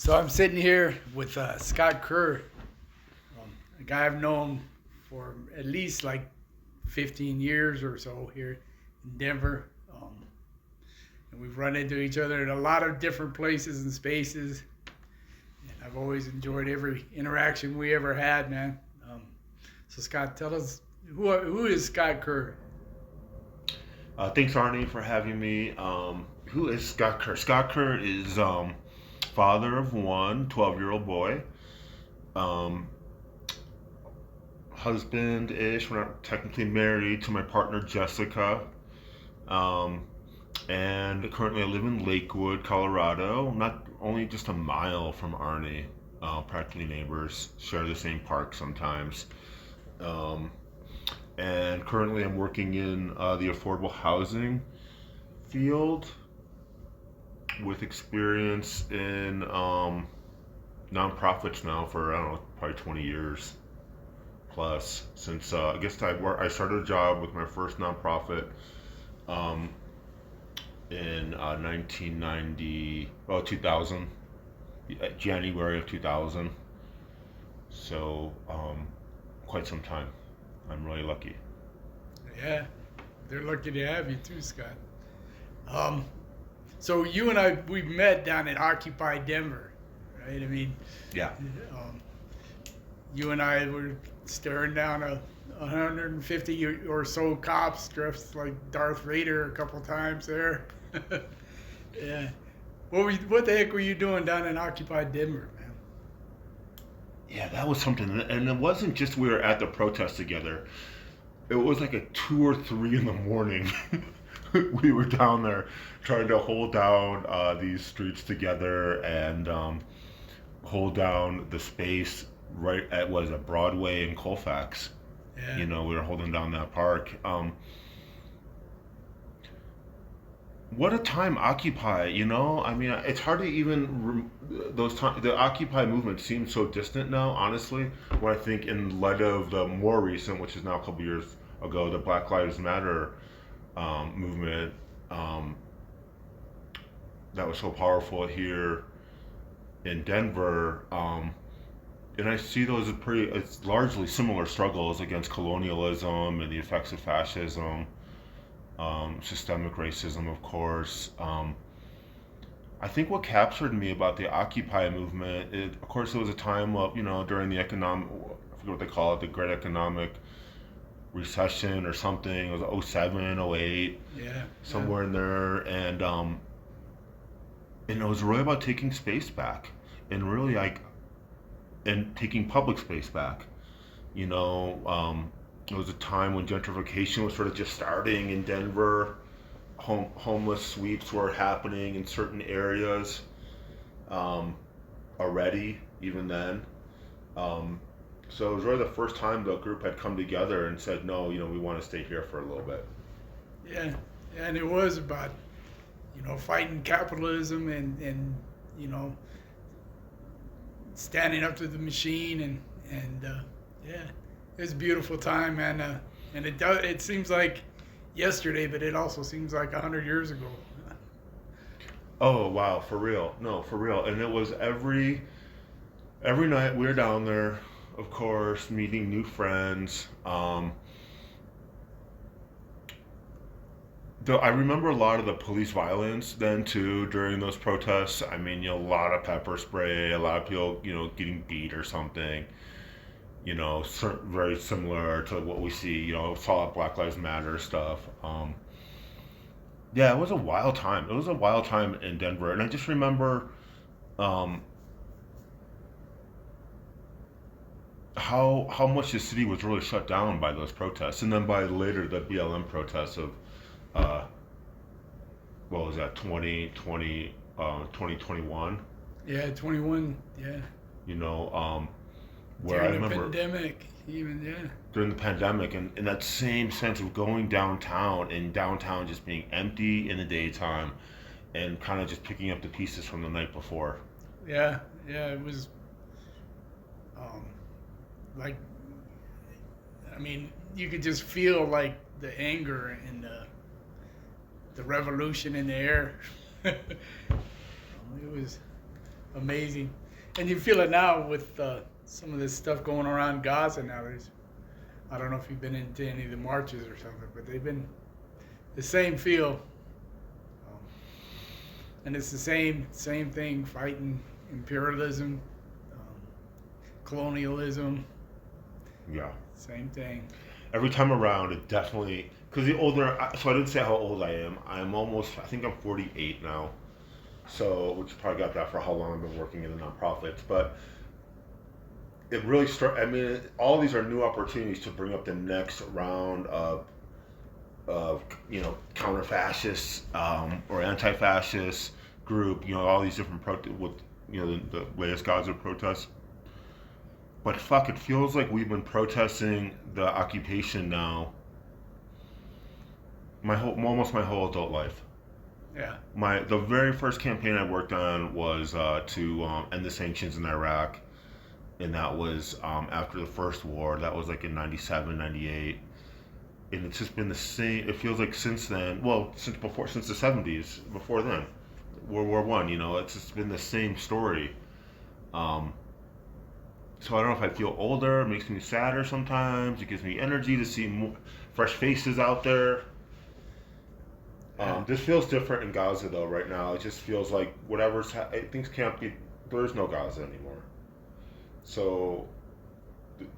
So I'm sitting here with Scott Kerr, a guy I've known for at least like 15 years or so here in Denver. And we've run into each other in a lot of different places and spaces. And I've always enjoyed every interaction we ever had, man. So Scott, tell us who is Scott Kerr? Thanks, Arnie, for having me. Who is Scott Kerr? Scott Kerr is father of one 12-year-old boy, um, husband-ish. We're not technically married to my partner, Jessica. Um, and currently I live in Lakewood, Colorado, not only just a mile from Arnie. Practically neighbors, share the same park sometimes. Um, and currently I'm working in the affordable housing field with experience in nonprofits now for, I don't know, probably 20 years plus. Since I guess I started a job with my first nonprofit um, in 1990, well, 2000, January of 2000. So quite some time. I'm really lucky. Yeah, they're lucky to have you too, Scott. Um, so you and we met down at Occupy Denver, right? I mean, Yeah. um, you and I were staring down 150 or so cops dressed like Darth Vader a couple times there. Yeah. What the heck were you doing down in Occupy Denver, man? Yeah, that was something. And it wasn't just we were at the protest together. It was like a 2 or 3 in the morning. We were down there trying to hold down these streets together and hold down the space right at was it Broadway and Colfax. Yeah. We were holding down that park. What a time Occupy, I mean, it's hard to even those time the Occupy movement seems so distant now, honestly, when I think in light of the more recent, which is now a couple years ago, the Black Lives Matter movement, um, that was so powerful here in Denver. And I see those as it's largely similar struggles against colonialism and the effects of fascism, systemic racism, of course. I think what captured me about the Occupy movement, of course, it was a time of, during the I forget what they call it, the Great Economic Recession or something. It was '07, '08, Yeah. Yeah. somewhere in there. And it was really about taking space back and really and taking public space back. You know, it was a time when gentrification was sort of just starting in Denver. Homeless sweeps were happening in certain areas um, already, even then. Um, so it was really the first time the group had come together and said, no, we want to stay here for a little bit. Yeah. And it was about fighting capitalism and you know standing up to the machine and yeah, it was a beautiful time, man. And it seems like yesterday, but it also seems like 100 years ago. Oh wow, for real? No, for real. And it was every night we were down there, of course, meeting new friends. Though I remember a lot of the police violence then too during those protests. I mean, a lot of pepper spray, a lot of people, getting beat or something. Very similar to what we see. Saw Black Lives Matter stuff. Yeah, it was a wild time. It was a wild time in Denver, and I just remember um, how much the city was really shut down by those protests, and then by later the BLM protests of uh, what was that 2021. Yeah, 21. Yeah, You know, where I during the remember pandemic, even. Yeah, during the pandemic, and that same sense of going downtown and downtown just being empty in the daytime, and kind of just picking up the pieces from the night before. yeah, yeah. It was um, like, I mean, you could just feel like the anger and the revolution in the air. It was amazing. And you feel it now with some of this stuff going around Gaza now. I don't know if you've been into any of the marches or something, but they've been the same feel, um, and it's the same thing, fighting imperialism, um, colonialism, Yeah. same thing. Every time around, it definitely, because the older, so I didn't say how old I am. I'm almost, I think I'm 48 now. So, which probably got that for how long I've been working in the nonprofits. But it really I mean, all these are new opportunities to bring up the next round of counter-fascist or anti-fascist group. All these different with the latest Gaza protests. But fuck, it feels like we've been protesting the occupation now almost my whole adult life. Yeah. The very first campaign I worked on was to end the sanctions in Iraq, and that was after the first war. That was like in 97, 98. And it's just been the same. It feels like since then, well, since the 70s, before then, World War One. It's just been the same story. So I don't know if I feel older. It makes me sadder sometimes. It gives me energy to see more fresh faces out there. This feels different in Gaza though right now. It just feels like things can't be. There's no Gaza anymore. So,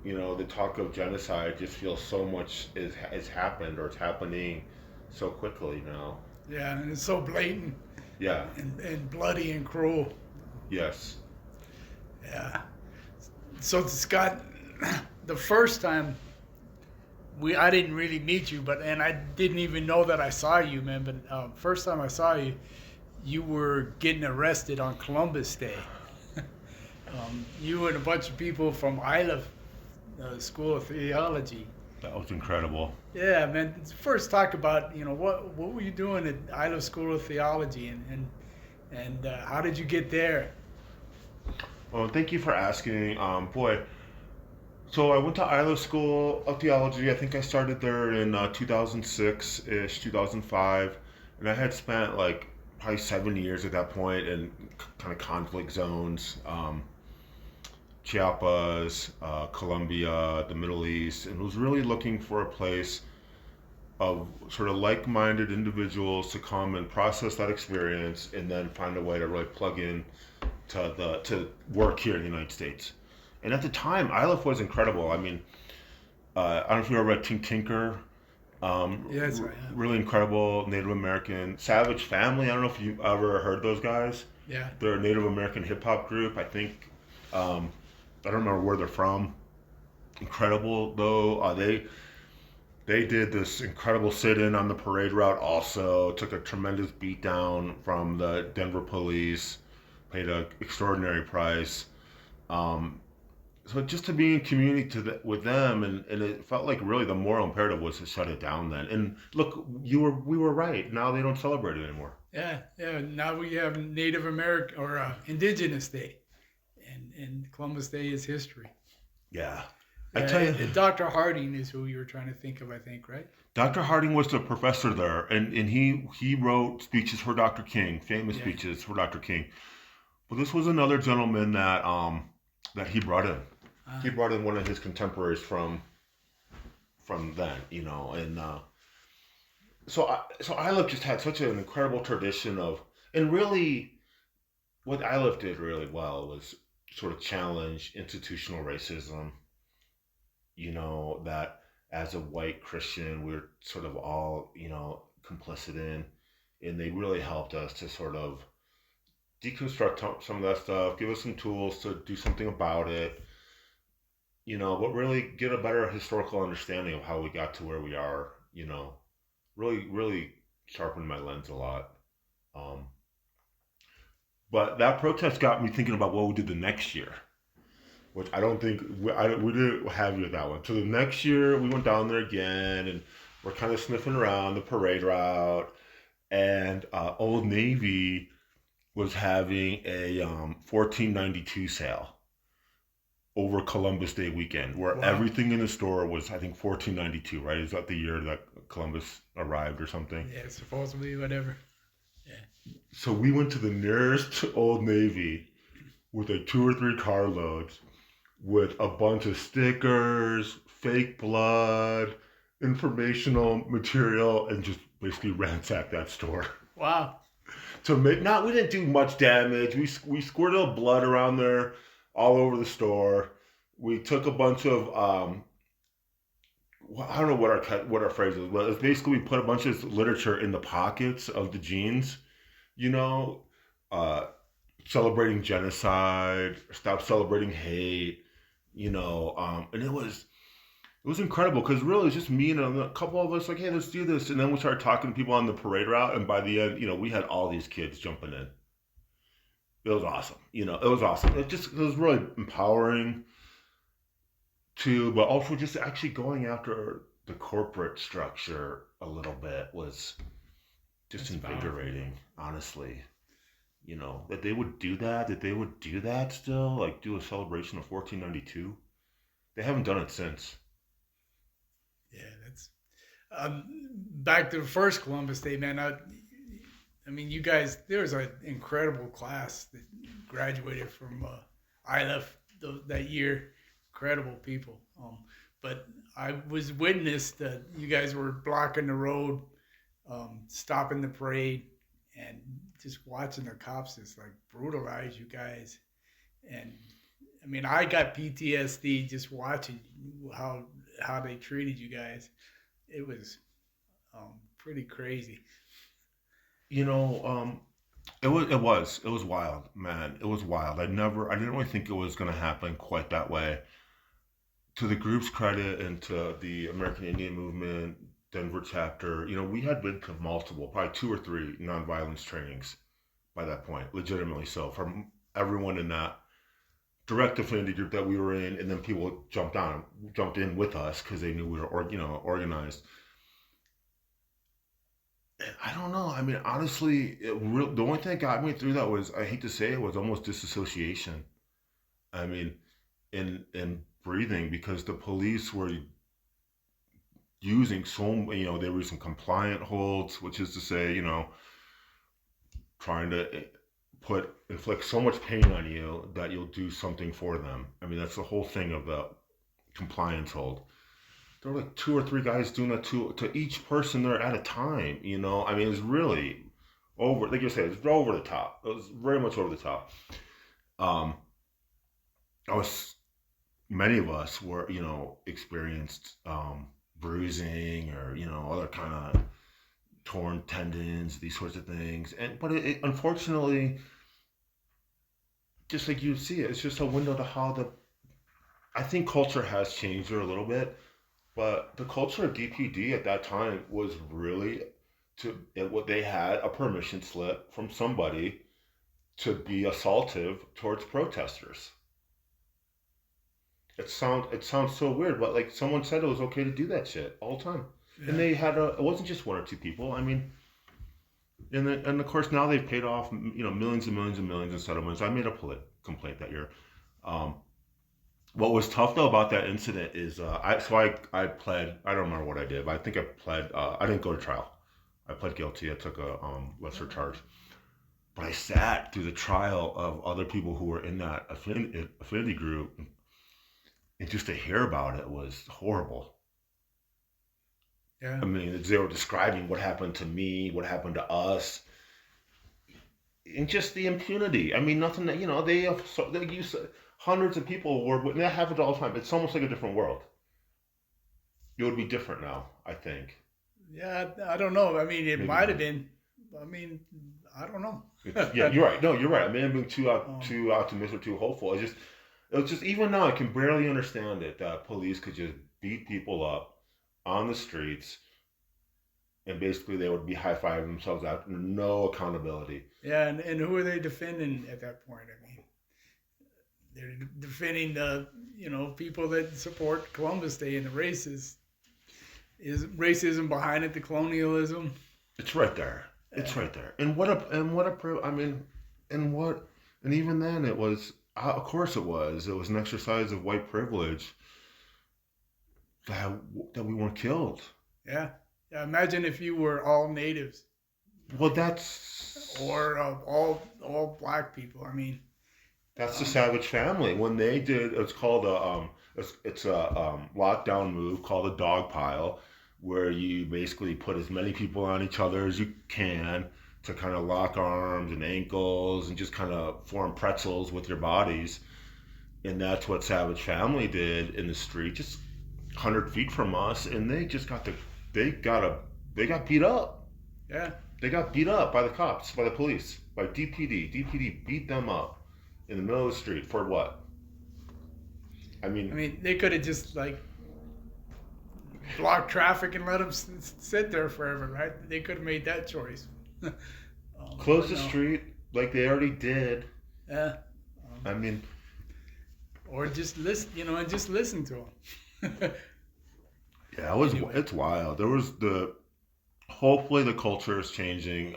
the talk of genocide just feels so much is happened or it's happening so quickly now. Yeah, and it's so blatant. Yeah. And bloody and cruel. Yes. Yeah. So Scott, the first time I didn't really meet you, and I didn't even know that I saw you, man. But first time I saw you, you were getting arrested on Columbus Day. You and a bunch of people from Isla School of Theology. That was incredible. Yeah, man. First, talk about what were you doing at Isla School of Theology, and how did you get there? Well, thank you for asking. So I went to Isla School of Theology. I think I started there in 2006-ish, 2005. And I had spent like probably 7 years at that point in kind of conflict zones. Chiapas, Colombia, the Middle East, and was really looking for a place of sort of like-minded individuals to come and process that experience and then find a way to really plug in to work here in the United States. And at the time, ILF was incredible. I mean, I don't know if you ever read Tinker. Yes, I am. Really incredible Native American Savage Family. I don't know if you've ever heard those guys. Yeah. They're a Native American hip hop group. I think I don't remember where they're from. Incredible though. They did this incredible sit-in on the parade route. Also took a tremendous beat down from the Denver police. Paid an extraordinary price. So just to be in community with them, and it felt like really the moral imperative was to shut it down then. And look, we were right. Now they don't celebrate it anymore. Yeah. Now we have Native American or Indigenous Day, and Columbus Day is history. Yeah. I tell you, Dr. Harding is who you were trying to think of, I think, right? Dr. Harding was the professor there, and he wrote speeches for Dr. King, famous speeches for Dr. King. But this was another gentleman that he brought in. He brought in one of his contemporaries from then, and so ILF just had such an incredible tradition and really what ILF did really well was sort of challenge institutional racism, that as a white Christian we're sort of all, complicit in, and they really helped us to sort of deconstruct some of that stuff, give us some tools to do something about it, but really get a better historical understanding of how we got to where we are, really, really sharpened my lens a lot. But that protest got me thinking about what we did the next year, which I don't think, we didn't have you at that one. So the next year we went down there again and we're kind of sniffing around the parade route, and Old Navy was having a 1492 sale over Columbus Day weekend, where everything in the store was, I think, 1492, right? Is that the year that Columbus arrived or something? Yeah, supposedly, whatever. Yeah. So we went to the nearest Old Navy with like 2 or 3 carloads with a bunch of stickers, fake blood, informational material, and just basically ransacked that store. Wow. To make not, we didn't do much damage. We squirted blood around there, all over the store. We took a bunch of I don't know what our phrase is, but it's basically we put a bunch of literature in the pockets of the jeans. You know, uh, celebrating genocide, stop celebrating hate. And it was incredible because really it's just me and a couple of us like, hey, let's do this, and then we started talking to people on the parade route, and by the end, we had all these kids jumping in. It was awesome. It was awesome. It was really empowering too, but also just actually going after the corporate structure a little bit was just That's powerful. invigorating, honestly. That they would do that still, like do a celebration of 1492. They haven't done it since. Yeah, that's back to the first Columbus Day, man. I mean, you guys, there was an incredible class that graduated from. I left that year. Incredible people. But I was witness that you guys were blocking the road, stopping the parade, and just watching the cops just like brutalize you guys. And I mean, I got PTSD just watching how they treated you guys. It was pretty crazy. You know, it was wild, man. It was wild. I didn't really think it was gonna happen quite that way. To the group's credit and to the American Indian Movement Denver chapter, we had been to multiple, probably 2 or 3 nonviolence trainings by that point, legitimately so, from everyone in that direct affinity group that we were in, and then people jumped in with us because they knew we were, organized. I don't know. I mean, honestly, the only thing that got me through that was, I hate to say it, was almost disassociation. I mean, in breathing, because the police were using they were using compliant holds, which is to say, trying to inflict so much pain on you that you'll do something for them. I mean, that's the whole thing of the compliance hold. There were like 2 or 3 guys doing that to each person there at a time. I mean, it was really over. Like you said, it was over the top. It was very much over the top. Um, I was Many of us were, experienced bruising or other kind of torn tendons, these sorts of things. But it unfortunately, just like you see it, it's just a window to how I think culture has changed there a little bit. But the culture of DPD at that time was really what they had a permission slip from somebody to be assaultive towards protesters. It sounds so weird, but like someone said it was okay to do that shit all the time. And Yeah. they had it wasn't just 1 or 2 people. I mean, and of course now they've paid off millions and millions and millions in settlements. I made a complaint that year. Um, what was tough though about that incident is I pled. I don't remember what I did, but I think I pled. I didn't go to trial. I pled guilty. I took a lesser charge. But I sat through the trial of other people who were in that affinity group, and just to hear about it was horrible. Yeah. I mean, they were describing what happened to me, what happened to us, and just the impunity. I mean, nothing that they use hundreds of people were. That happens all the time. It's almost like a different world. It would be different now, I think. Yeah, I don't know. I mean, it Maybe might have not. been. I mean, I don't know. Yeah, you're right. No, you're right. I mean, I'm being um, too optimistic, too hopeful. It was just even now I can barely understand it that police could just beat people up on the streets, and basically they would be high fiving themselves out. No accountability. yeah, and who are they defending at that point? I mean, they're defending the people that support Columbus Day and the races. Is racism behind it? The colonialism. It's right there. It's Uh, right there. I mean, and what and even then it was. Of course it was. It was an exercise of white privilege that that we weren't killed. yeah, yeah. Imagine if you were all natives Well, that's or all black people. I mean, That's the Um, Savage Family. When they did, it's called it's a lockdown move called a dog pile, where you basically put as many people on each other as you can to kind of lock arms and ankles and just kind of form pretzels with your bodies. And that's what Savage Family did in the street, just 100 feet from us, and they just they got a, they got beat up. yeah. They got beat up by the cops, by the police, by DPD. DPD beat them up in the middle of the street for what? I I mean, mean, they could have just like blocked traffic and let them sit there forever, right? They could have made that choice. close But the no. street like they already did. Yeah. I mean, Or just listen, and just listen to them. yeah, Anyway, it's wild. There was the hopefully the culture is changing.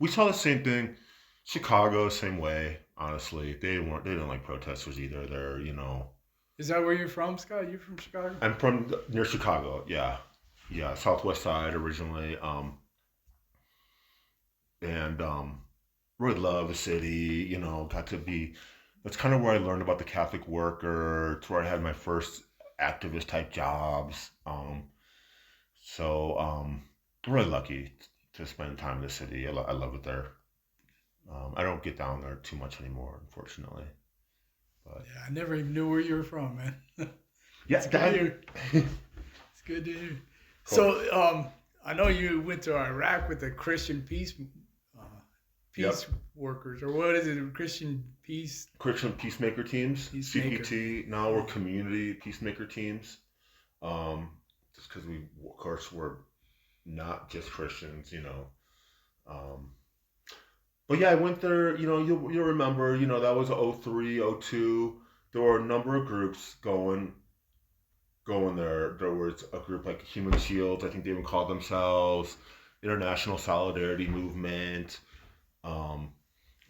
We saw the same thing. Chicago, same way. Honestly, they didn't like protesters either. is that where you're from, Scott? You from Chicago? I'm from near Chicago. Yeah, yeah, Southwest Side originally. And really love the city. Got to be. That's kind of where I learned about the Catholic worker. It's where I had my first activist type jobs. So I'm really lucky to spend time in the city. I love it there. I don't get down there too much anymore, unfortunately. But Yeah, I never even knew where you were from, man. yeah, It's good to that. hear. It's good to hear. Of course. So, I know you went to Iraq with the Christian uh, Yep. peace workers, or what is it? Christian peace Christian peacemaker teams, peacemaker. CPT. Now we're community peacemaker teams. Just because we, of course, we're not just Christians. Um, but yeah, I went there. You'll remember. That was 03, 02. There were a number of groups going there. There was a group like Human Shields. I think they even called themselves International Solidarity Movement. Um,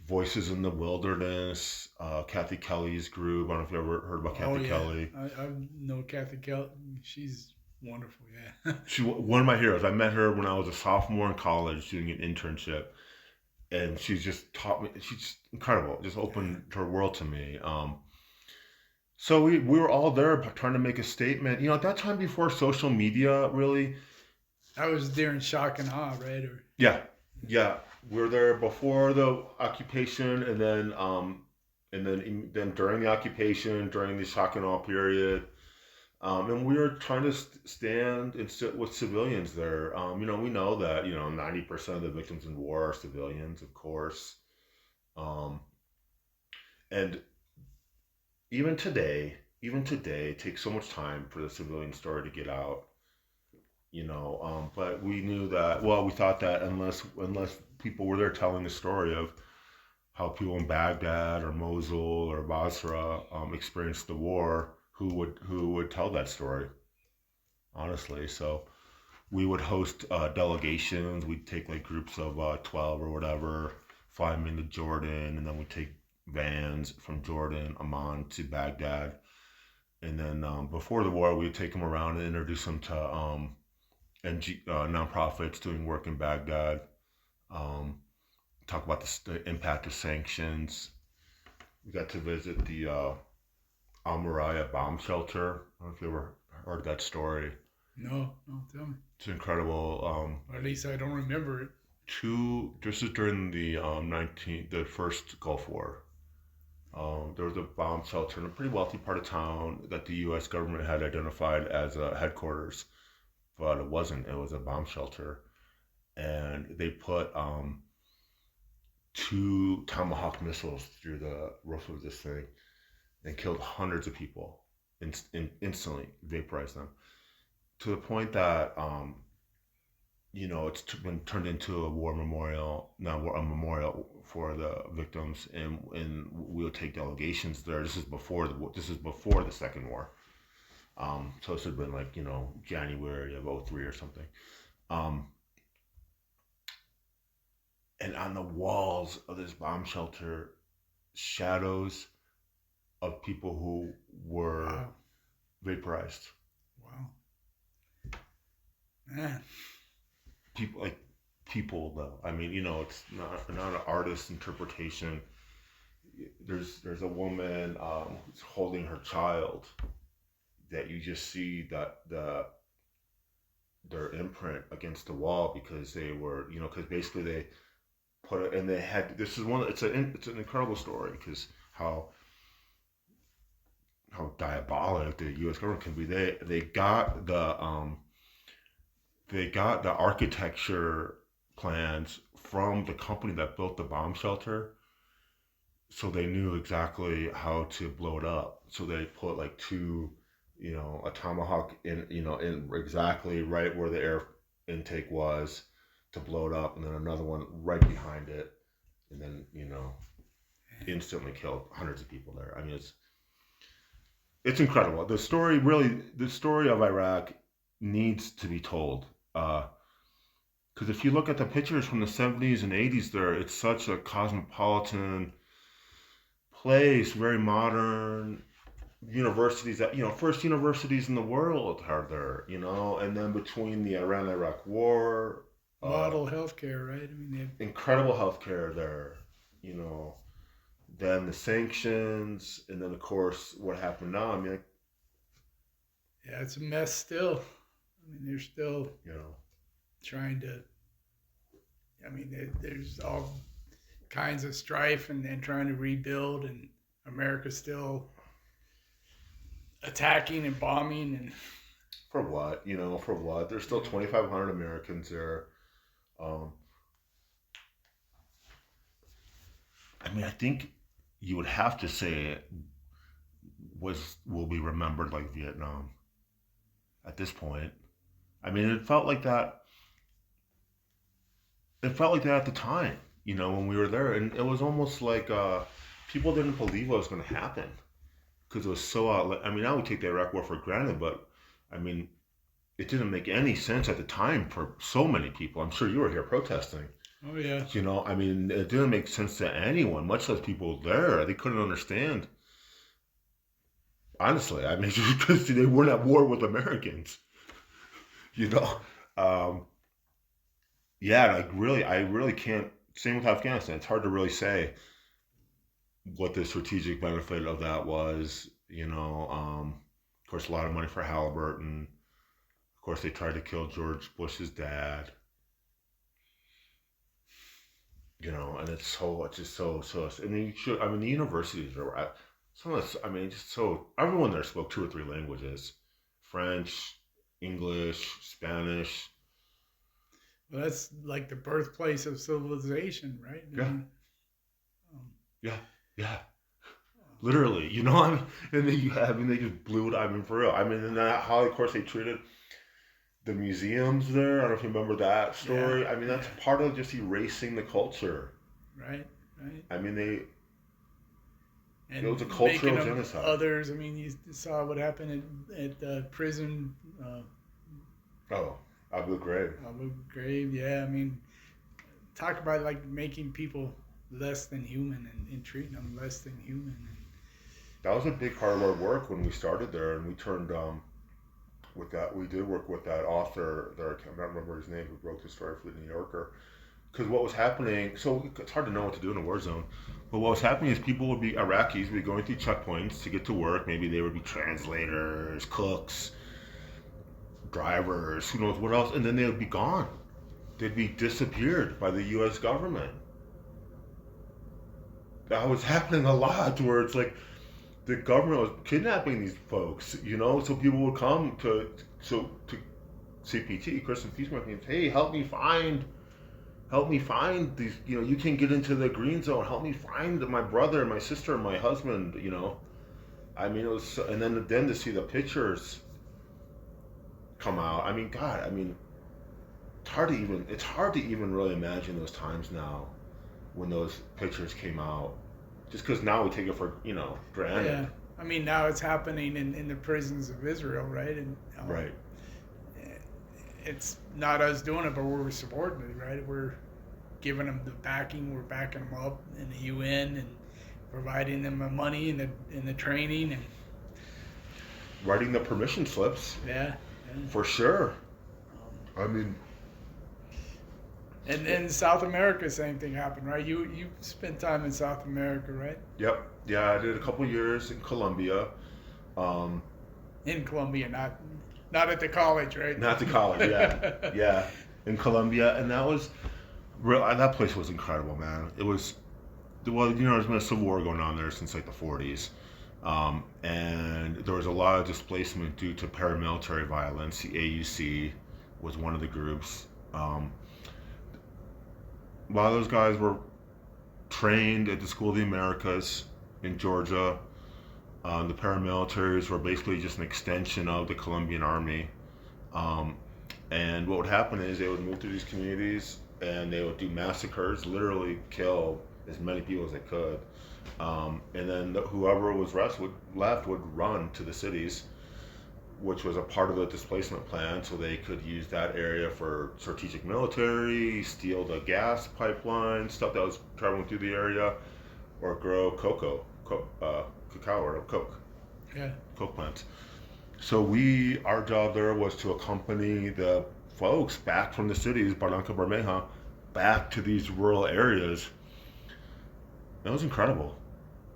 Voices in the Wilderness, Kathy Kelly's group. I don't know if you ever heard about Oh Kathy yeah, Kelly. I know Kathy Kel. She's wonderful. Yeah. She one of my heroes. I met her when I was a sophomore in college doing an internship, and she's just taught me. She's just incredible. Just Yeah. opened her world to me. So we were all there trying to make a statement. At that time before social media, really. I was during shock and awe, right? Or Yeah, yeah. We were there before the occupation, and then during the occupation, during the shock and awe period. And we were trying to stand and sit with civilians there. We know that 90% of the victims in war are civilians, of course. Um, and even today, it takes so much time for the civilian story to get out. But we knew that. Well, we thought that unless people were there telling the story of how people in Baghdad or Mosul or Basra experienced the war, who would tell that story, honestly. So we would host delegations. We'd take like groups of 12 or whatever, fly them into Jordan, and then we'd take vans from Jordan, Amman to Baghdad. And then before the war, we'd take them around and introduce them to nonprofits doing work in Baghdad. Um, Talk about the impact of sanctions. We got to visit the Al Muraya bomb shelter. I don't know if you ever heard that story. no, no, tell me. It's incredible. Or at least I don't remember it. This is during the first Gulf War. There was a bomb shelter in a pretty wealthy part of town that the U.S. government had identified as a headquarters, but it wasn't. It was a bomb shelter, and they put two Tomahawk missiles through the roof of this thing and killed hundreds of people, instantly vaporized them, to the point that it's been turned into a war memorial, now a memorial for the victims, and we'll take delegations there. This is before the Second War. So this had been like January of 03 or something. Um, and on the walls of this bomb shelter, shadows of people who were Wow, vaporized. wow, man. People though. I mean, it's not an artist's interpretation. there's a woman who's holding her child that you just see that their imprint against the wall because they were, because basically they put it, and they had, this is one, it's an incredible story because how diabolic the U.S. government can be. They got the architecture plans from the company that built the bomb shelter, so they knew exactly how to blow it up. So they put like two, a tomahawk in exactly right where the air intake was to blow it up, and then another one right behind it, and then instantly killed hundreds of people there. I mean, it's incredible. The story of Iraq needs to be told. Because if you look at the pictures from the 70s and 80s, there, it's such a cosmopolitan place, very modern. Universities that, first universities in the world are there, and then between the Iran-Iraq war, model healthcare, right? I mean, they have... incredible healthcare there, then the sanctions, and then of course what happened now. I mean, yeah, it's a mess still. I mean, they're still, trying to. I mean, there's all kinds of strife and trying to rebuild, and America's still attacking and bombing, and for what? For what? There's still 2,500 Americans there. I mean, I think you would have to say it will be remembered like Vietnam at this point. I mean, it felt like that. It felt like that at the time, when we were there, and it was almost like people didn't believe what was going to happen because it was so out. I mean, now we take the Iraq War for granted, but I mean, it didn't make any sense at the time for so many people. I'm sure you were here protesting. Oh yeah. I mean, it didn't make sense to anyone, much less people there. They couldn't understand. Honestly, I mean, just because they weren't at war with Americans. Yeah, like really, I really can't. Same with Afghanistan. It's hard to really say what the strategic benefit of that was. Of course, a lot of money for Halliburton. Of course, they tried to kill George Bush's dad. And it's just so. I mean, the universities are. Some of this, I mean, just so. Everyone there spoke 2 or 3 languages: French, English, Spanish. Well, that's like the birthplace of civilization, right? Yeah. Yeah. Literally, I mean, and they just blew it. I mean, for real. I mean, and how, of course, they treated the museums there. I don't know if you remember that story. Yeah, I mean, that's part of just erasing the culture. Right. I mean, and it was a cultural genocide. Others, I mean, you saw what happened at the prison. Abu Ghraib. Abu Ghraib, yeah. I mean, talk about like making people less than human and treating them less than human. That was a big part of our work when we started there, and we turned with that. We did work with that author there. I can't remember his name, who wrote the story for the New Yorker. Because what was happening, so it's hard to know what to do in a war zone. But what was happening is Iraqis would be going through checkpoints to get to work. Maybe they would be translators, cooks, drivers, who knows what else, and then they would be gone. They'd be disappeared by the U.S. government. That was happening a lot, where it's like the government was kidnapping these folks, so people would come to CPT, Christian Peacemaking, and say, hey, help me find these, you can get into the green zone, help me find my brother, my sister, my husband, I mean, it was, and then to see the pictures come out. I mean, God, I mean, it's hard to even really imagine those times now when those pictures came out. Just because now we take it for, granted. Yeah. I mean, now it's happening in the prisons of Israel, right? And right. It's not us doing it, but we're supporting it, right? We're giving them the backing. We're backing them up in the UN and providing them the money and the training and writing the permission slips. Yeah. For sure. I mean, And in South America, same thing happened, right? You spent time in South America, right? Yep. Yeah, I did a couple years in Colombia. Um, In Colombia, not at the college, right? Not to college. Yeah, yeah, in Colombia, and that was real. That place was incredible, man. It was well, there's been a civil war going on there since like the 40s, and there was a lot of displacement due to paramilitary violence. The AUC was one of the groups. A lot of those guys were trained at the School of the Americas in Georgia. The paramilitaries were basically just an extension of the Colombian army. Um, and what would happen is they would move through these communities and they would do massacres, literally kill as many people as they could. And then whoever was left would run to the cities, which was a part of the displacement plan, so they could use that area for strategic military, steal the gas pipeline, stuff that was traveling through the area, or grow cacao or coke, Yeah. coke plants. So our job there was to accompany the folks back from the cities, Barranca Bermeja, back to these rural areas. It was incredible.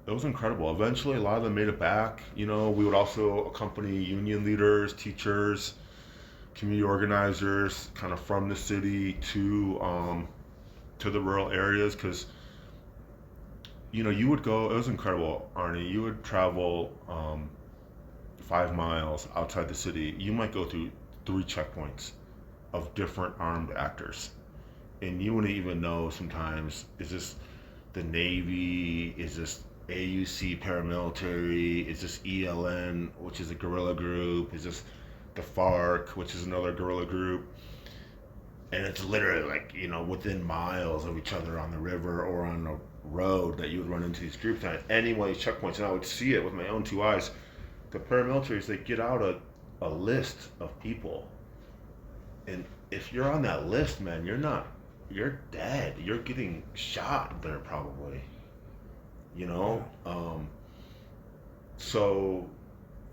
It was incredible. Eventually, a lot of them made it back. We would also accompany union leaders, teachers, community organizers, kind of from the city to the rural areas, because you would go. It was incredible, Arnie. You would travel 5 miles outside the city. You might go through 3 checkpoints of different armed actors, and you wouldn't even know sometimes, is this the Navy? Is this AUC paramilitary? Is this ELN, which is a guerrilla group? Is this the FARC, which is another guerrilla group? And it's literally like, within miles of each other on the river or on the road that you would run into these groups at any one of these checkpoints. And I would see it with my own 2 eyes. The paramilitaries, they get out a list of people. And if you're on that list, man, you're dead. You're getting shot there probably. So.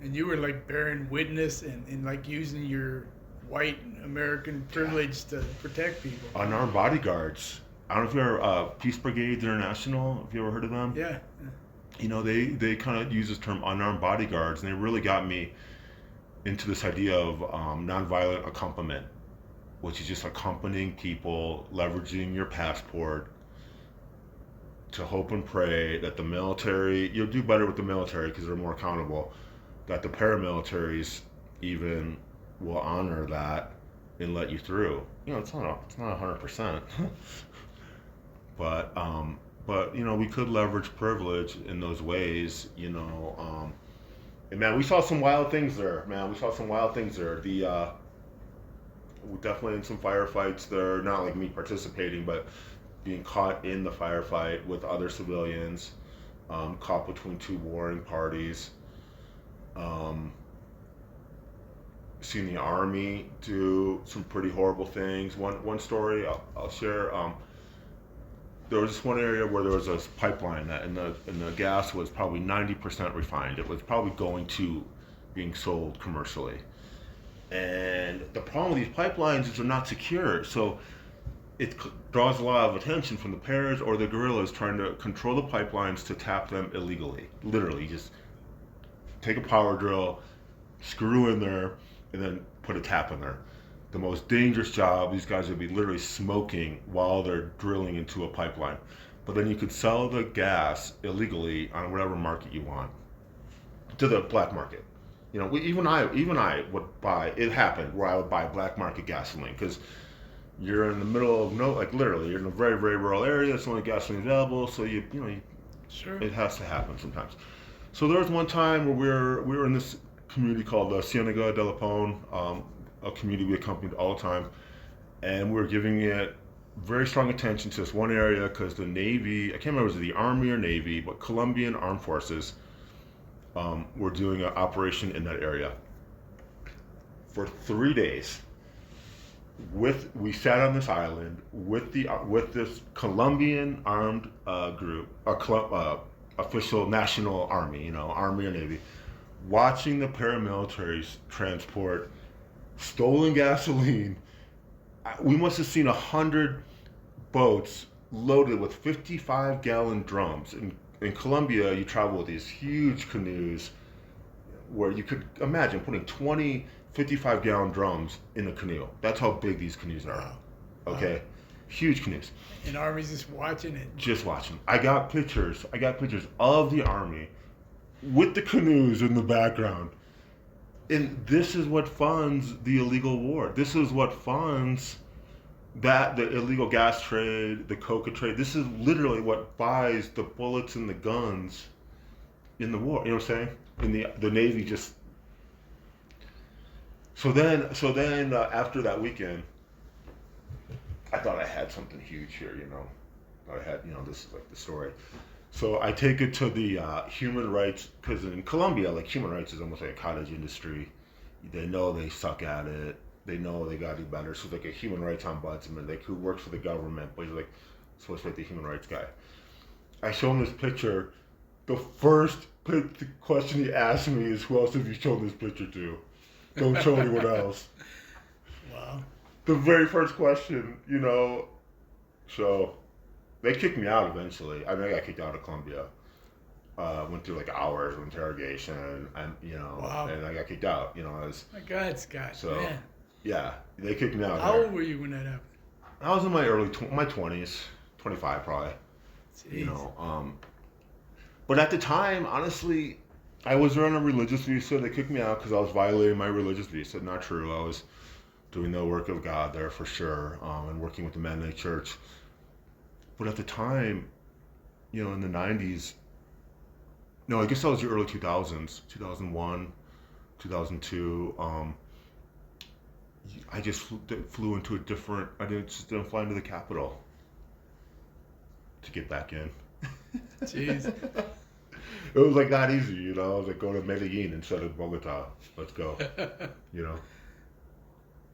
And you were like bearing witness and like using your white American privilege to protect people. Unarmed bodyguards. I don't know if you're Peace Brigade International. Have you ever heard of them? Yeah. They kind of use this term unarmed bodyguards, and they really got me into this idea of nonviolent accompaniment, which is just accompanying people, leveraging your passport to hope and pray that the military, you'll do better with the military because they're more accountable, that the paramilitaries even will honor that and let you through. It's not 100%, but we could leverage privilege in those ways. And man, we saw some wild things there. We definitely in some firefights there, not like me participating, but being caught in the firefight with other civilians, caught between two warring parties. Seen the army do some pretty horrible things. One story I'll share. There was this one area where there was a pipeline and the gas was probably 90% refined. It was probably going to being sold commercially. And the problem with these pipelines is they're not secure. So it draws a lot of attention from the paras or the guerrillas trying to control the pipelines to tap them illegally. Literally, just take a power drill, screw in there, and then put a tap in there. The most dangerous job, these guys would be literally smoking while they're drilling into a pipeline. But then you could sell the gas illegally on whatever market you want, to the black market. Even I would buy, it happened where I would buy black market gasoline, because you're in the middle of literally, you're in a very, very rural area, there's only gasoline available, so Sure. it has to happen sometimes. So there was one time where we were in this community called Cienega de la Pone, a community we accompanied all the time, and we were giving it very strong attention to this one area because the Navy, I can't remember if it was the Army or Navy, but Colombian Armed Forces were doing an operation in that area. For 3 days, we sat on this island with this Colombian armed group, official national army, Army or Navy, watching the paramilitaries transport stolen gasoline. We must have seen 100 boats loaded with 55-gallon drums. In Colombia, you travel with these huge canoes where you could imagine putting 20 55-gallon drums in a canoe. That's how big these canoes are. Wow. Okay? Wow. Huge canoes. And Army's just watching it. Just watching. I got pictures of the Army with the canoes in the background. And this is what funds the illegal war. This is what funds the illegal gas trade, the coca trade. This is literally what buys the bullets and the guns in the war. You know what I'm saying? In the Navy just. So then, after that weekend, I thought I had something huge here. I had, this is like the story. So I take it to the human rights, because in Colombia, like, human rights is almost like a cottage industry. They know they suck at it. They know they got to do better. So it's like a human rights ombudsman, like, who works for the government, but he's like supposed to be like the human rights guy. I show him this picture. The first question he asked me is, "Who else have you shown this picture to? Don't show anyone else." Wow. The very first question, So they kicked me out eventually. I got kicked out of Colombia. Went through like hours of interrogation, and Wow. and I got kicked out. My God, Scott. So, man. Yeah, they kicked me out. How there. old were you when that happened? I was in my my 20s, 25 probably. Jeez. But at the time, honestly, I was on a religious visa. They kicked me out because I was violating my religious visa. Not true. I was doing the work of God there for sure, and working with the Mennonite Church. But at the time, in the 90s, no, I guess that was the early 2000s, 2001, 2002. I just flew into a different. Just didn't fly into the capital to get back in. Jeez. It was like that easy, I was like, go to Medellin instead of Bogota. Let's go.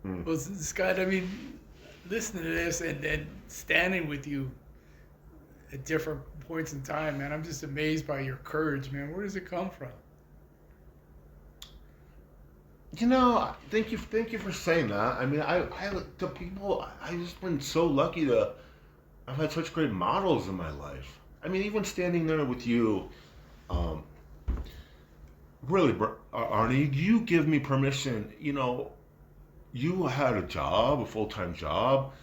Well, Scott, listening to this and standing with you at different points in time, man, I'm just amazed by your courage, man. Where does it come from? Thank you for saying that. To people, I've just been so lucky I've had such great models in my life. Even standing there with you, really, Arnie, you give me permission. You had a job, a full-time job.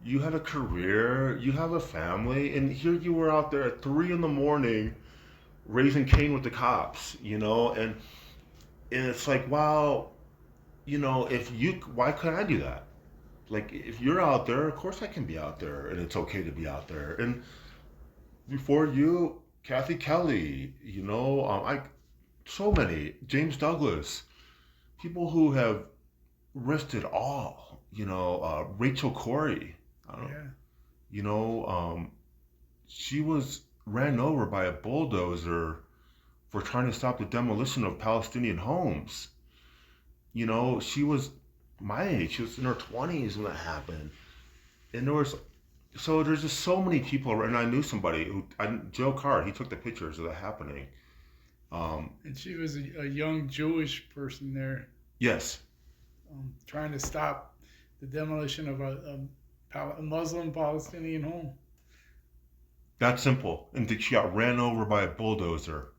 You had a career. You have a family, and here you were out there at 3 a.m. raising Cain with the cops. And it's like, wow. Why couldn't I do that? Like, if you're out there, of course I can be out there, and it's okay to be out there. And before you, Kathy Kelly, so many, James Douglas, people who have risked it all, Rachel Corrie, she was ran over by a bulldozer for trying to stop the demolition of Palestinian homes. She was my age. She was in her 20s when that happened. And there's just so many people. And I knew somebody Joe Card, he took the pictures of that happening. And she was a young Jewish person there. Yes. Trying to stop the demolition of a Muslim Palestinian home. That simple. And she got ran over by a bulldozer.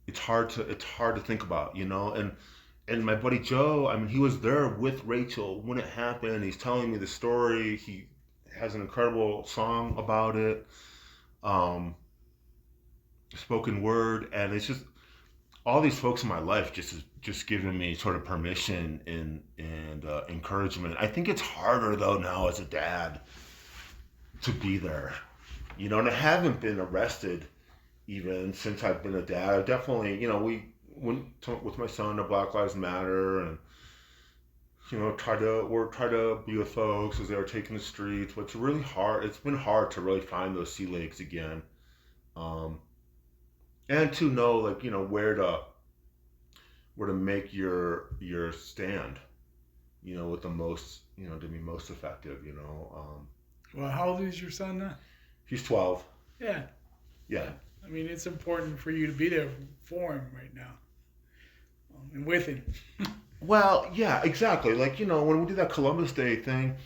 It's hard to think about, and my buddy Joe, he was there with Rachel when it happened. He's telling me the story. He has an incredible song about it, spoken word, and it's just all these folks in my life just giving me sort of permission and encouragement. I think it's harder though now as a dad to be there, and I haven't been arrested even since I've been a dad. I definitely, we went with my son to Black Lives Matter, and try to be with folks as they were taking the streets. But it's really hard. It's been hard to really find those sea legs again, and to know where to make your stand, with the most, to be most effective. Well, how old is your son now? He's 12. Yeah. Yeah. It's important for you to be there for him right now, and with him. Well, yeah, exactly. When we did that Columbus Day thing,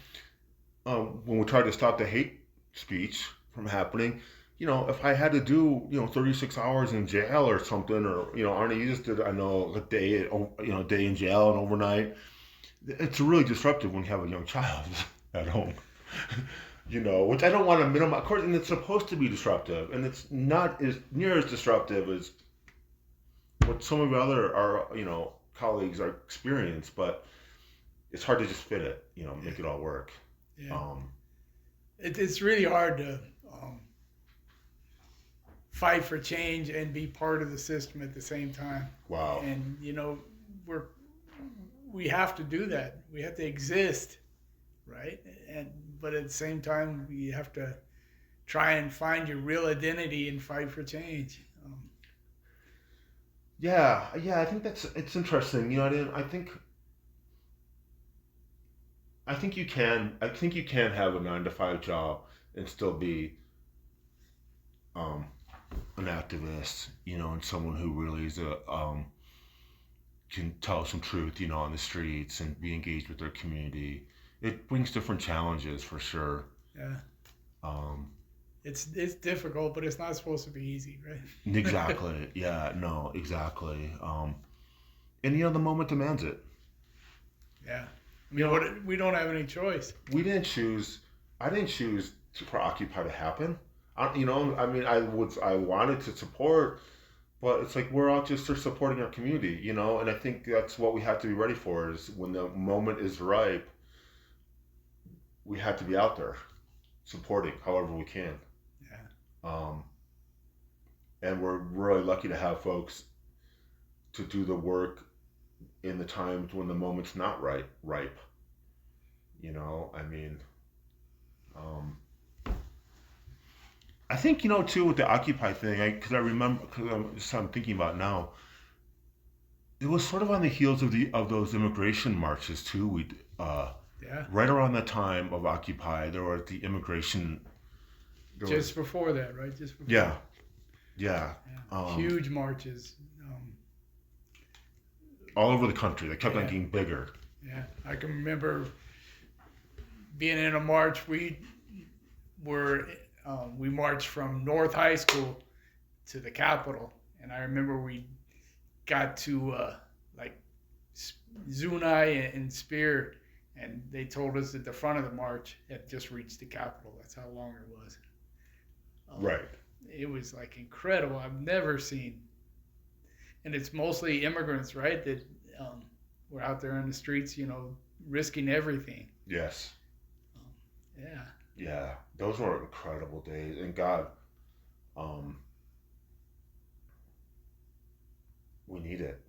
when we tried to stop the hate speech from happening, if I had to do 36 hours in jail or something, or Arnie, you just did, I know, a day, day in jail and overnight. It's really disruptive when you have a young child at home. Which I don't want to minimize. Of course, and it's supposed to be disruptive, and it's not as near as disruptive as what some of the other our colleagues are experience, but it's hard to just fit it, make it all work. Yeah. Um, It's really hard to fight for change and be part of the system at the same time. wow. And we have to do that. We have to exist, right? But at the same time, we have to try and find your real identity and fight for change. Yeah, I think it's interesting. I think you can have a 9 to 5 job and still be um, an activist, and someone who really is can tell some truth, on the streets and be engaged with their community. It brings different challenges for sure. Yeah, Um, it's difficult, but it's not supposed to be easy, right? exactly. Yeah, no, exactly. And the moment demands it. Yeah. I You mean, know, we don't have any choice. we didn't choose. I didn't choose for Occupy to happen. I wanted to support, but it's like we're all just supporting our community, and I think that's what we have to be ready for is when the moment is ripe, we have to be out there supporting however we can. Yeah. Um, and we're really lucky to have folks to do the work in the times when the moment's not ripe. I mean, um, I think too with the Occupy thing, because I remember because I'm thinking about it now. It was sort of on the heels of those immigration marches too. Yeah. Right around the time of Occupy, there were the immigration. Just before that, right? Just before. Yeah, yeah. Yeah. Huge marches. All over the country. They kept on Yeah. getting bigger. Yeah, I can remember being in a march. We marched from North High School to the Capitol, and I remember we got to like Zuni and Spear, and they told us that the front of the march had just reached the Capitol. That's how long it was. Right. It was like incredible. I've never seen, and it's mostly immigrants, right? That were out there in the streets, risking everything. Yes. Yeah. Yeah. Those were incredible days, and God, we need it.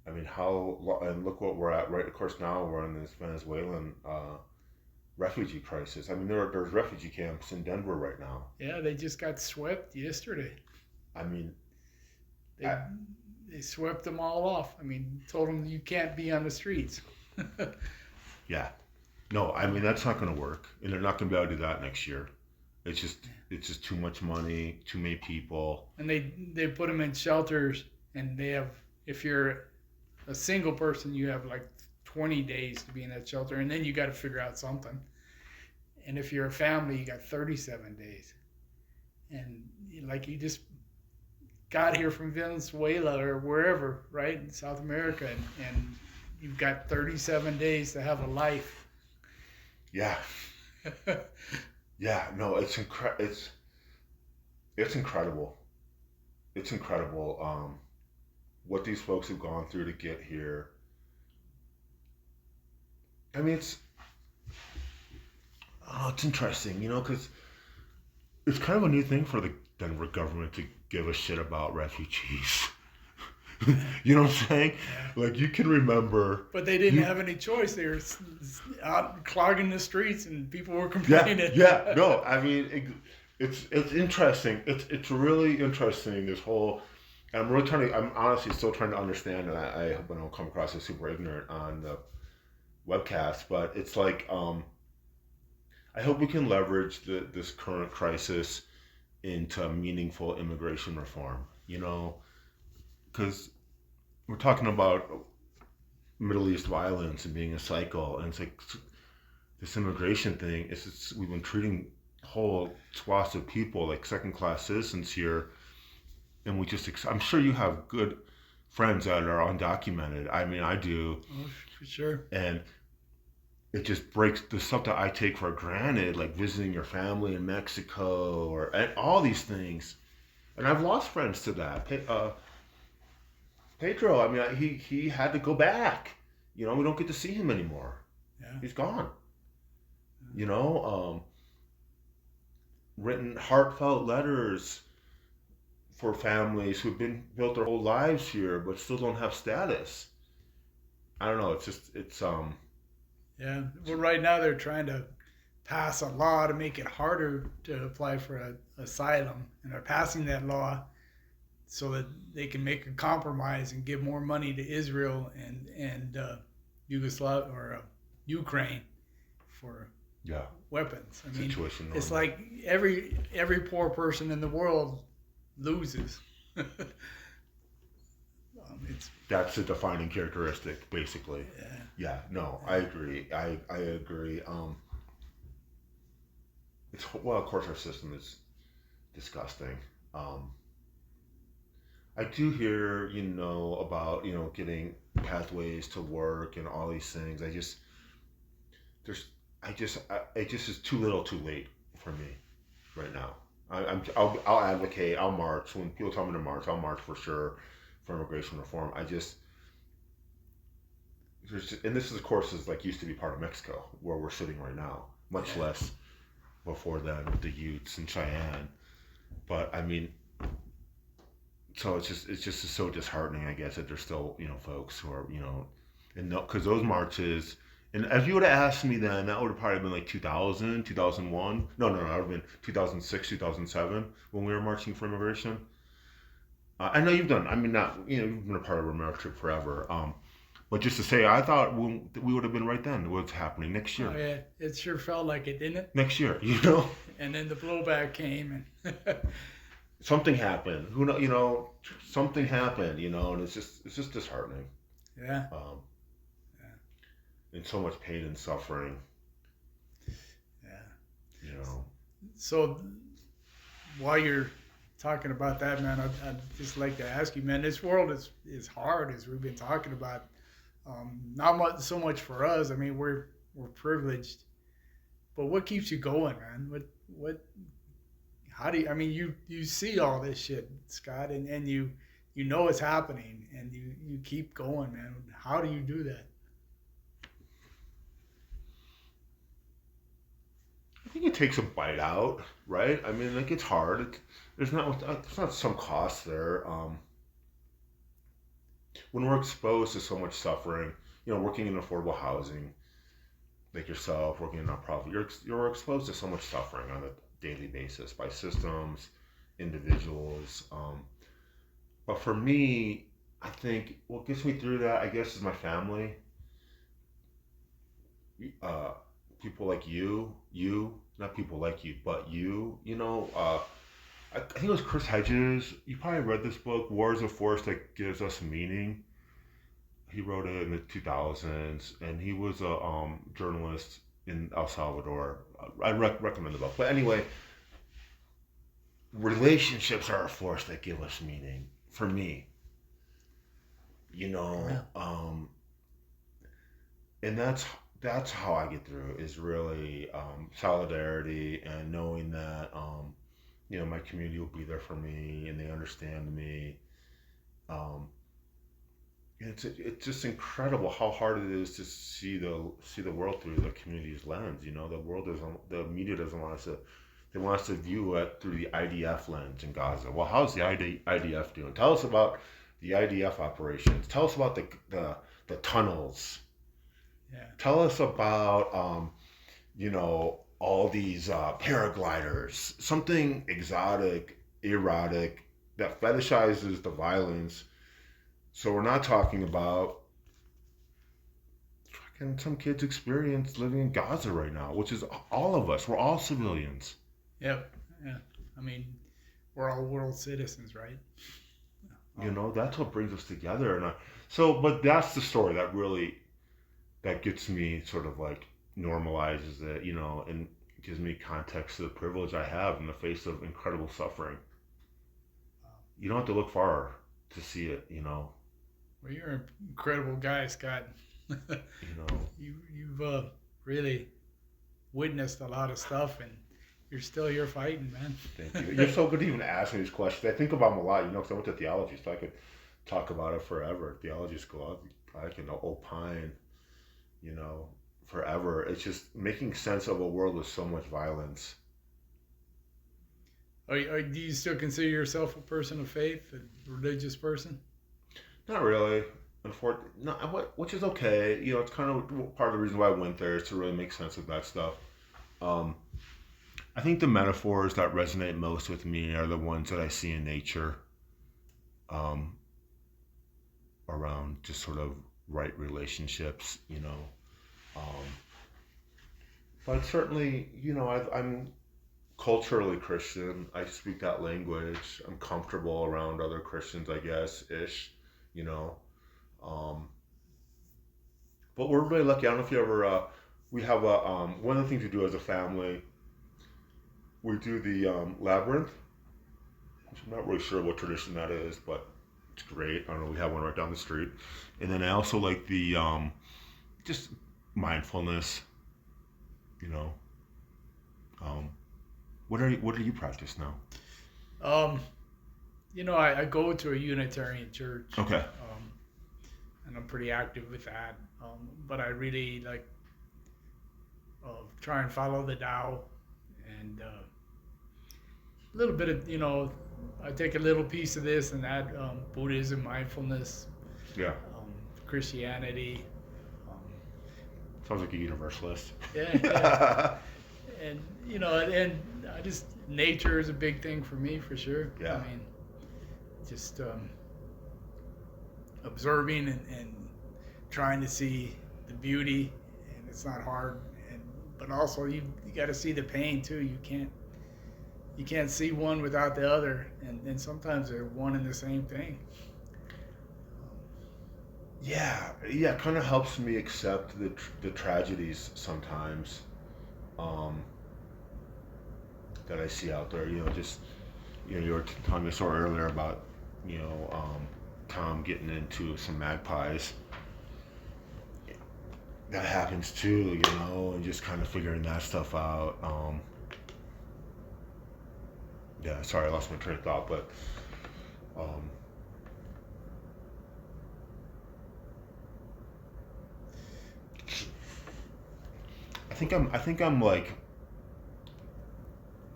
I mean, and look what we're at, right? Of course, now we're in this Venezuelan refugee crisis. I mean, there's refugee camps in Denver right now. Yeah, they just got swept yesterday. I mean, They swept them all off. I mean, told them you can't be on the streets. yeah. No, I mean that's not going to work, and they're not going to be able to do that next year. It's just too much money, too many people. And they put them in shelters, and they have, if you're a single person, you have like 20 days to be in that shelter, and then you got to figure out something. And if you're a family, you got 37 days. And like you just got here from Venezuela or wherever, right, in South America, and you've got 37 days to have a life. Yeah. Yeah. No, it's incredible. It's incredible. It's incredible. What these folks have gone through to get here. I mean, it's interesting, because it's kind of a new thing for the Denver government to give a shit about refugees. You know what I'm saying? Yeah. Like, you can remember. But they didn't have any choice. They were out clogging the streets, and people were complaining. Yeah. No, I mean, it's interesting. It's really interesting, this whole. And I'm honestly still trying to understand, and I hope I don't come across as super ignorant on the webcast, but it's like, I hope we can leverage this current crisis into meaningful immigration reform, because we're talking about Middle East violence and being a cycle, and it's like this immigration thing is we've been treating whole swaths of people like second class citizens here, and I'm sure you have good friends that are undocumented. I mean, I do, Oh, for sure. and it just breaks the stuff that I take for granted, like visiting your family in Mexico and all these things. And I've lost friends to that. Pedro, I mean, he had to go back. You know, we don't get to see him anymore. Yeah. He's gone. You know, written heartfelt letters for families who've been built their whole lives here but still don't have status. I don't know. Yeah. Well, right now they're trying to pass a law to make it harder to apply for asylum, and they're passing that law so that they can make a compromise and give more money to Israel and Yugoslavia or Ukraine for yeah, weapons. I mean, situation. it's like every poor person in the world loses. It's That's a defining characteristic, basically. yeah. Yeah, no, I agree. I agree. Well, of course, our system is disgusting. Um, I do hear, about getting pathways to work and all these things. There's, it just is too little, too late for me right now. I'll advocate. I'll march when people tell me to march. I'll march for sure for immigration reform. And this is of course is like used to be part of Mexico where we're sitting right now, much less before then with the Utes and Cheyenne. But I mean, so it's just so disheartening, I guess, that there's still folks who are and no, because those marches. And if you would have asked me then, that would have probably been like 2000, 2001. No, that would have been 2006, 2007 when we were marching for immigration. I know you've done. I mean, not you've been a part of America forever. But just to say, I thought we would have been right then. What's happening next year? Oh yeah, it sure felt like it, didn't it? Next year, And then the blowback came, and something happened. Who know? Something happened. And it's just disheartening. yeah. And so much pain and suffering. Yeah. So while you're talking about that, man, I'd just like to ask you, man, this world is hard, as we've been talking about. Not so much for us. I mean, we're privileged, but what keeps you going, man? How do you? I mean, you see all this shit, Scott, and you know it's happening, and you keep going, man. How do you do that? I think it takes a bite out, right? I mean, like it's hard. There's not some cost there. When we're exposed to so much suffering, working in affordable housing, like yourself, working in a nonprofit, you're exposed to so much suffering on a daily basis by systems, individuals. But for me, I think what gets me through that, I guess, is my family. People like you, not people like you, but you. I think it was Chris Hedges. You probably read this book, War is a Force That Gives Us Meaning. He wrote it in the 2000s, and he was a journalist in El Salvador. I recommend the book. But anyway, relationships are a force that give us meaning, for me. Yeah. And that's how I get through, is really solidarity and knowing that my community will be there for me and they understand me. It's just incredible how hard it is to see the world through the community's lens. The media doesn't want us to. They want us to view it through the IDF lens in Gaza. Well, how's the IDF doing? Tell us about the IDF operations. Tell us about the tunnels. Yeah. Tell us about all these paragliders. Something exotic, erotic, that fetishizes the violence. So we're not talking about fucking some kid's experience living in Gaza right now, which is all of us. We're all civilians. Yep. Yeah. I mean, we're all world citizens, right? That's what brings us together. But that's the story that gets me sort of like, normalizes it, and gives me context to the privilege I have in the face of incredible suffering. You don't have to look far to see it. Well, you're an incredible guy, Scott. You know. You've really witnessed a lot of stuff, and you're still here fighting, man. Thank you. You're so good to even ask me these questions. I think about them a lot, because I went to theology, so I could talk about it forever. Theology school, I can opine, you know, forever. It's just making sense of a world with so much violence. Do you still consider yourself a person of faith, a religious person? Not really. Unfortunately, no, which is okay. It's kind of part of the reason why I went there is to really make sense of that stuff. Um, I think the metaphors that resonate most with me are the ones that I see in nature, um, around just sort of right relationships. Um, but certainly, I'm culturally Christian. I speak that language. I'm comfortable around other Christians, I guess, ish, you know. Um, but we're really lucky. I don't know if you ever, we have one of the things we do as a family, we do the labyrinth, which I'm not really sure what tradition that is, but it's great. I don't know, we have one right down the street. And then I also like the just mindfulness, you know. Um, what do you practice now? Um, I go to a Unitarian church. Okay. And I'm pretty active with that. But I really like try and follow the Tao, and a little bit of, I take a little piece of this and that, Buddhism, mindfulness, Yeah. Christianity. Um, Sounds like a universalist. yeah. And and I just nature is a big thing for me, for sure. Yeah. I mean, just observing and trying to see the beauty, and it's not hard. But also you got to see the pain too. You can't see one without the other, and sometimes they're one and the same thing. Yeah, it kind of helps me accept the tragedies sometimes, um, that I see out there. Just you were telling me a story earlier about Tom getting into some magpies. That happens too, and just kind of figuring that stuff out. Yeah, sorry, I lost my train of thought, but um, I think I'm like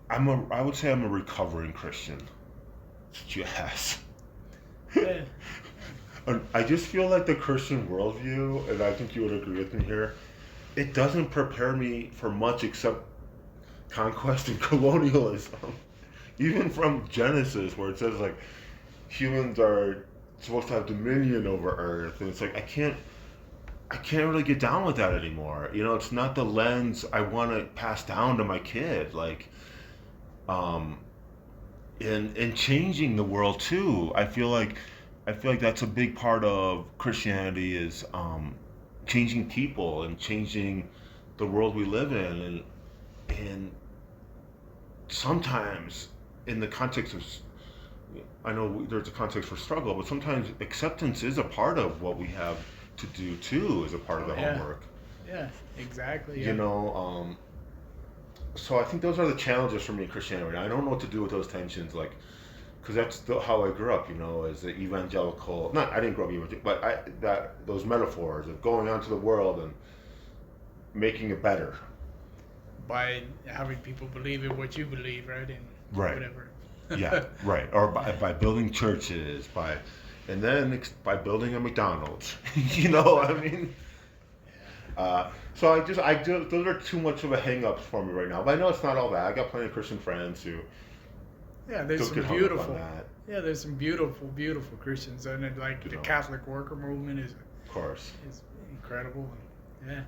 I would say I'm a recovering Christian. Yes. Yeah. I just feel like the Christian worldview, and I think you would agree with me here, it doesn't prepare me for much except conquest and colonialism. Even from Genesis, where it says like humans are supposed to have dominion over Earth, and it's like I can't really get down with that anymore. It's not the lens I want to pass down to my kid. Like, in changing the world too. I feel like that's a big part of Christianity is changing people and changing the world we live in, and sometimes in the context of, I know there's a context for struggle, but sometimes acceptance is a part of what we have to do too, as a part of the homework. Yeah, exactly. Yeah. So I think those are the challenges for me in Christianity. I don't know what to do with those tensions, like, because that's how I grew up, as an evangelical. Not, I didn't grow up evangelical, but those metaphors of going out to the world and making it better. By having people believe in what you believe, right? And right. Whatever. Yeah, right. Or by building churches, and then by building a McDonald's. I mean. So I do. Those are too much of a hang-up for me right now. But I know it's not all that. I got plenty of Christian friends who. Yeah, there's some beautiful. Yeah, there's some beautiful, beautiful Christians, and then, like the Catholic worker movement is. Of course. Is incredible. Yeah.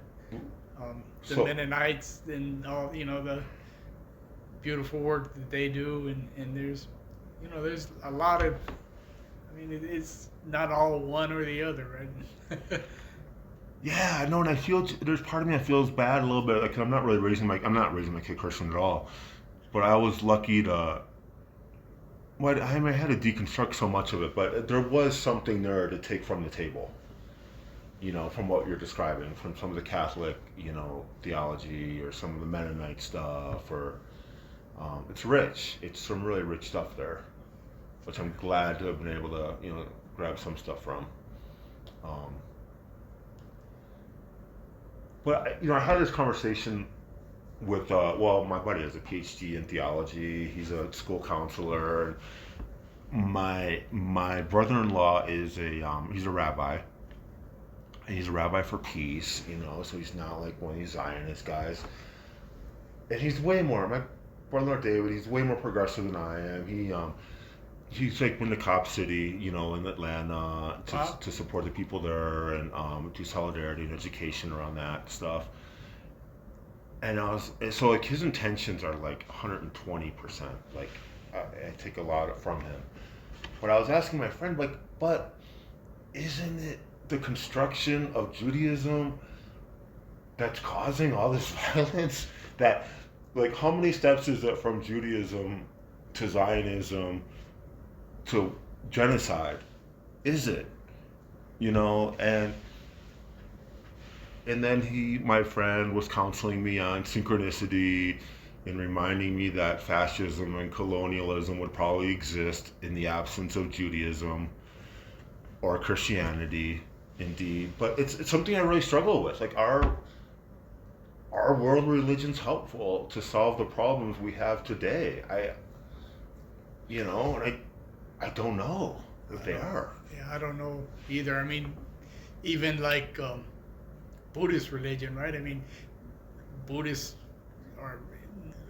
The Mennonites and all, the beautiful work that they do, and there's a lot of. I mean, it's not all one or the other, right? Yeah, no, and I feel there's part of me that feels bad a little bit. Like I'm not raising my kid Christian at all, but I was lucky to. Well, I mean, I had to deconstruct so much of it, but there was something there to take from the table. From what you're describing, from some of the Catholic, theology, or some of the Mennonite stuff, or it's rich. It's some really rich stuff there, which I'm glad to have been able to, grab some stuff from. Um, but I had this conversation with, my buddy has a PhD in theology. He's a school counselor. My brother-in-law is he's a rabbi. And he's a rabbi for peace, so he's not like one of these Zionist guys. And he's way more, my brother David, he's way more progressive than I am. He's like been to Cop City, in Atlanta Wow. to support the people there and do solidarity and education around that stuff. So like his intentions are like 120%. Like I take a lot from him. But I was asking my friend, like, but isn't it the construction of Judaism that's causing all this violence? That, like, how many steps is it from Judaism to Zionism to genocide? Is it? And then my friend was counseling me on synchronicity and reminding me that fascism and colonialism would probably exist in the absence of Judaism or Christianity, indeed. But it's something I really struggle with. Like, our world religion's helpful to solve the problems we have today. And I don't know if I they don't. are. Yeah, I don't know either. I mean, even like Buddhist religion, right? I mean, Buddhists are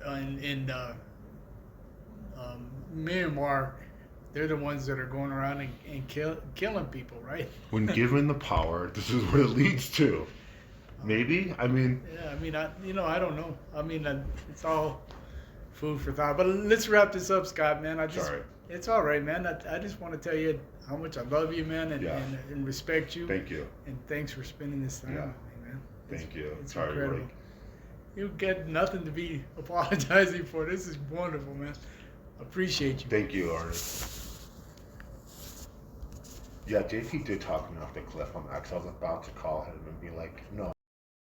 in Myanmar. They're the ones that are going around and killing people, right? When given the power, this is what it leads to. Maybe. I mean, Yeah, I mean, I don't know. I mean, it's all food for thought. But let's wrap this up, Scott, man. sorry. It's all right, man. I just want to tell you how much I love you, man, Yeah. and respect you. Thank you. And thanks for spending this time Yeah. with me, man. Thank you. It's Sorry, incredible. like, You get nothing to be apologizing for. This is wonderful, man. Appreciate you. thank you, Ernest. Yeah, JP did talk me off the cliff on that because I was about to call him and be like, no.